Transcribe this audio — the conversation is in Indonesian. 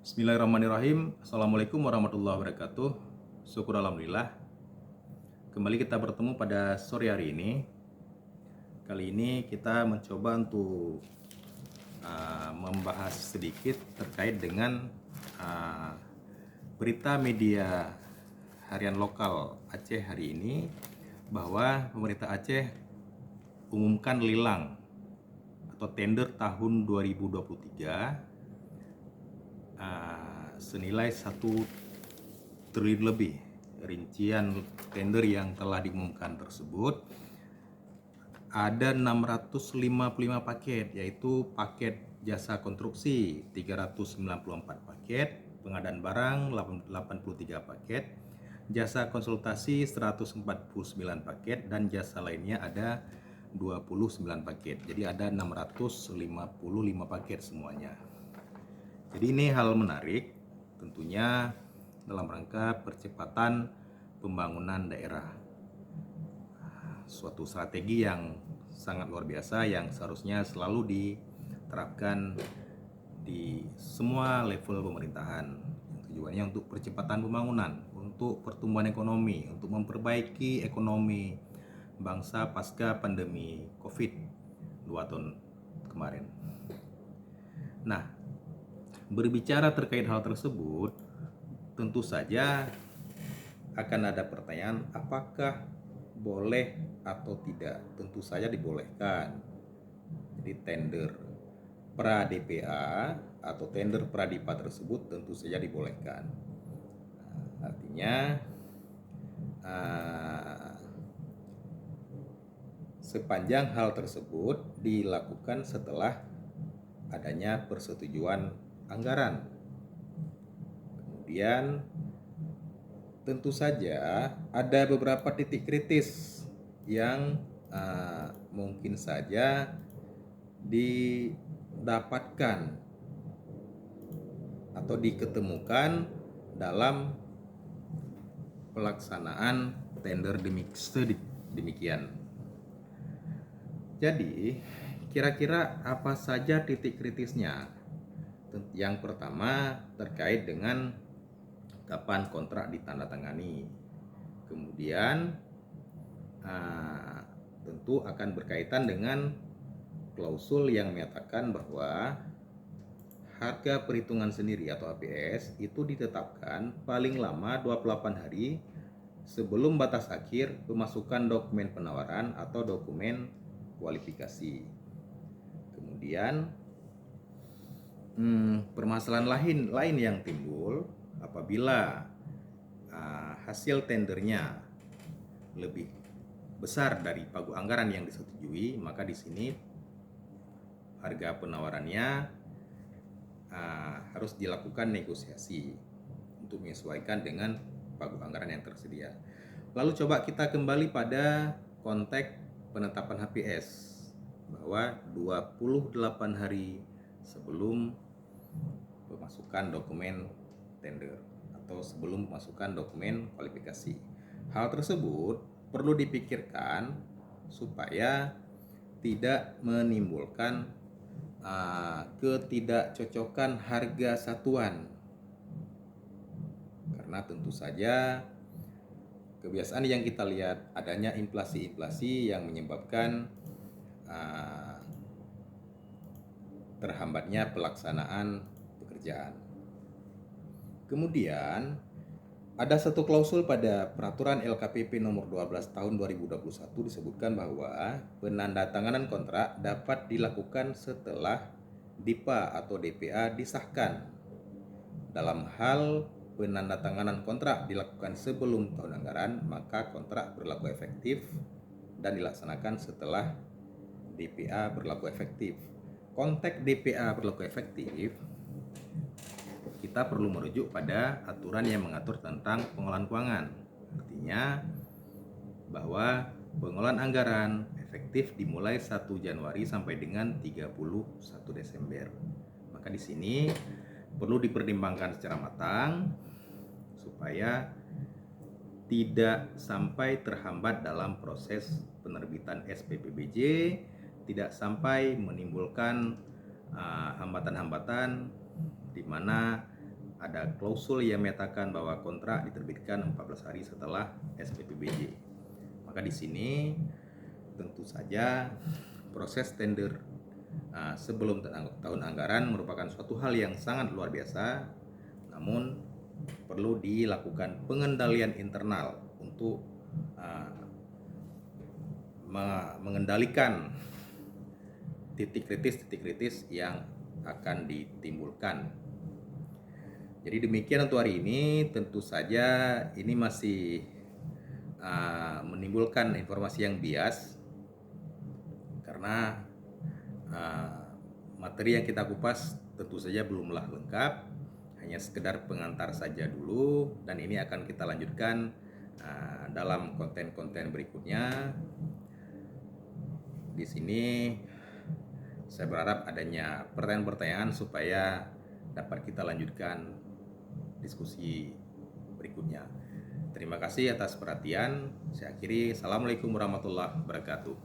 Bismillahirrahmanirrahim. Assalamualaikum warahmatullahi wabarakatuh. Syukur alhamdulillah. Kembali kita bertemu pada sore hari ini. Kali ini kita mencoba untuk membahas sedikit terkait dengan berita media harian lokal Aceh hari ini, bahwa pemerintah Aceh umumkan lelang atau tender tahun 2023 senilai 1 triliun lebih. Rincian tender yang telah diumumkan tersebut ada 655 paket, yaitu paket jasa konstruksi 394 paket, pengadaan barang 83 paket, jasa konsultasi 149 paket, dan jasa lainnya ada 29 paket. Jadi ada 655 paket semuanya. Jadi ini hal menarik tentunya dalam rangka percepatan pembangunan daerah. Suatu strategi yang sangat luar biasa yang seharusnya selalu diterapkan di semua level pemerintahan. Tujuannya untuk percepatan pembangunan, untuk pertumbuhan ekonomi, untuk memperbaiki ekonomi bangsa pasca pandemi Covid 2 tahun kemarin. Nah, berbicara terkait hal tersebut, tentu saja akan ada pertanyaan, apakah boleh atau tidak? Tentu saja dibolehkan. Jadi tender pra DPA atau tender pradipa tersebut tentu saja dibolehkan. Artinya sepanjang hal tersebut dilakukan setelah adanya persetujuan anggaran. Kemudian tentu saja ada beberapa titik kritis yang mungkin saja didapatkan atau diketemukan dalam pelaksanaan tender demikian. Jadi kira-kira apa saja titik kritisnya? Yang pertama terkait dengan kapan kontrak ditandatangani. Kemudian tentu akan berkaitan dengan klausul yang menyatakan bahwa harga perhitungan sendiri atau HPS itu ditetapkan paling lama 28 hari sebelum batas akhir pemasukan dokumen penawaran atau dokumen kualifikasi. Kemudian permasalahan lain yang timbul apabila hasil tendernya lebih besar dari pagu anggaran yang disetujui, maka di sini harga penawarannya harus dilakukan negosiasi untuk menyesuaikan dengan pagu anggaran yang tersedia. Lalu coba kita kembali pada konteks penetapan HPS, bahwa 28 hari sebelum pemasukan dokumen tender atau sebelum pemasukan dokumen kualifikasi. Hal tersebut perlu dipikirkan supaya tidak menimbulkan ketidakcocokan harga satuan, karena tentu saja kebiasaan yang kita lihat adanya inflasi yang menyebabkan terhambatnya pelaksanaan pekerjaan. Kemudian ada satu klausul pada peraturan LKPP nomor 12 tahun 2021 disebutkan bahwa penandatanganan kontrak dapat dilakukan setelah DIPA atau DPA disahkan. Dalam hal penandatanganan kontrak dilakukan sebelum tahun anggaran, maka kontrak berlaku efektif dan dilaksanakan setelah DPA berlaku efektif. Konteks DPA berlaku efektif, kita perlu merujuk pada aturan yang mengatur tentang pengelolaan keuangan. Artinya bahwa pengelolaan anggaran efektif dimulai 1 Januari sampai dengan 31 Desember. Maka di sini perlu dipertimbangkan secara matang supaya tidak sampai terhambat dalam proses penerbitan SPPBJ, tidak sampai menimbulkan hambatan-hambatan di mana ada klausul yang menyatakan bahwa kontrak diterbitkan 14 hari setelah SPPBJ. Maka di sini tentu saja proses tender sebelum tahun anggaran merupakan suatu hal yang sangat luar biasa, namun perlu dilakukan pengendalian internal untuk mengendalikan titik kritis yang akan ditimbulkan. Jadi demikian untuk hari ini. Tentu saja ini masih menimbulkan informasi yang bias karena materi yang kita kupas tentu saja belumlah lengkap, hanya sekedar pengantar saja dulu, dan ini akan kita lanjutkan dalam konten-konten berikutnya. Di sini saya berharap adanya pertanyaan-pertanyaan supaya dapat kita lanjutkan diskusi berikutnya. Terima kasih atas perhatian. Saya akhiri. Assalamualaikum warahmatullahi wabarakatuh.